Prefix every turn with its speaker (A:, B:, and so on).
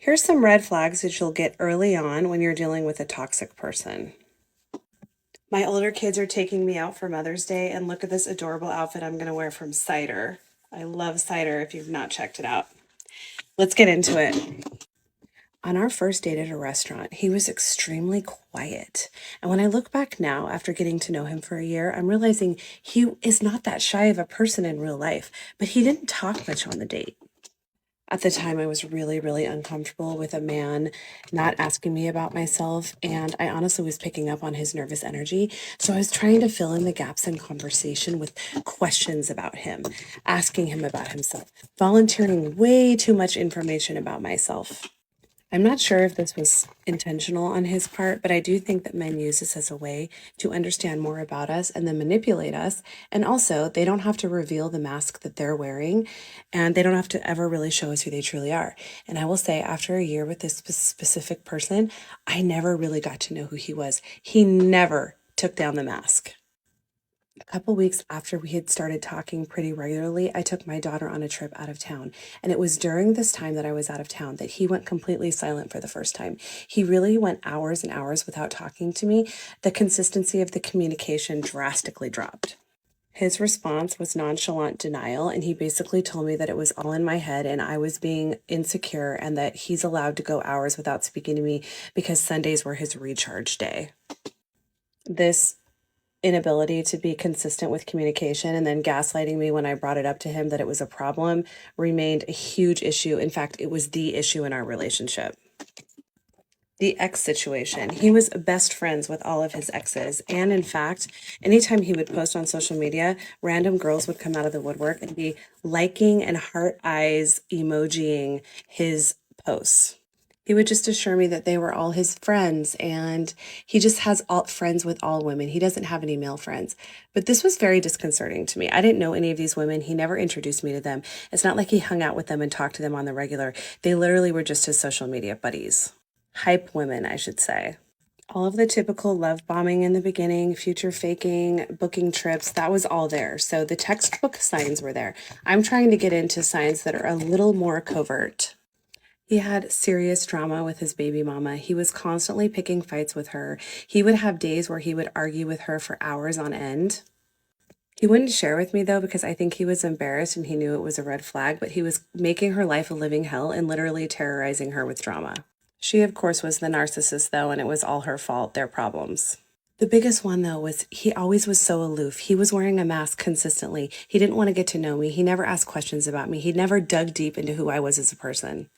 A: Here's some red flags that you'll get early on when you're dealing with a toxic person. My older kids are taking me out for Mother's Day, and look at this adorable outfit I'm going to wear from Cider. I love Cider if you've not checked it out. Let's get into it. On our first date at a restaurant, he was extremely quiet. And when I look back now, after getting to know him for a year, I'm realizing he is not that shy of a person in real life, but he didn't talk much on the date. At the time, I was really, really uncomfortable with a man not asking me about myself, and I honestly was picking up on his nervous energy. So I was trying to fill in the gaps in conversation with questions about him, asking him about himself, volunteering way too much information about myself. I'm not sure if this was intentional on his part, but I do think that men use this as a way to understand more about us and then manipulate us. And also, they don't have to reveal the mask that they're wearing, and they don't have to ever really show us who they truly are. And I will say, after a year with this specific person, I never really got to know who he was. He never took down the mask. A couple weeks after we had started talking pretty regularly, I took my daughter on a trip out of town. And it was during this time that I was out of town that he went completely silent for the first time. He really went hours and hours without talking to me. The consistency of the communication drastically dropped. His response was nonchalant denial, and he basically told me that it was all in my head and I was being insecure and that he's allowed to go hours without speaking to me because Sundays were his recharge day. This inability to be consistent with communication and then gaslighting me when I brought it up to him that it was a problem remained a huge issue. In fact, it was the issue in our relationship. The ex situation. He was best friends with all of his exes. And in fact, anytime he would post on social media, random girls would come out of the woodwork and be liking and heart eyes emojiing his posts. He would just assure me that they were all his friends, and he just has all friends with all women. He doesn't have any male friends. But this was very disconcerting to me. I didn't know any of these women. He never introduced me to them. It's not like he hung out with them and talked to them on the regular. They literally were just his social media buddies. Hype women, I should say. All of the typical love bombing in the beginning, future faking, booking trips, that was all there. So the textbook signs were there. I'm trying to get into signs that are a little more covert. He had serious drama with his baby mama. He was constantly picking fights with her. He would have days where he would argue with her for hours on end. He wouldn't share with me, though, because I think he was embarrassed and he knew it was a red flag, but he was making her life a living hell and literally terrorizing her with drama. She, of course, was the narcissist, though, and it was all her fault, their problems. The biggest one, though, was he always was so aloof. He was wearing a mask consistently. He didn't want to get to know me. He never asked questions about me. He never dug deep into who I was as a person.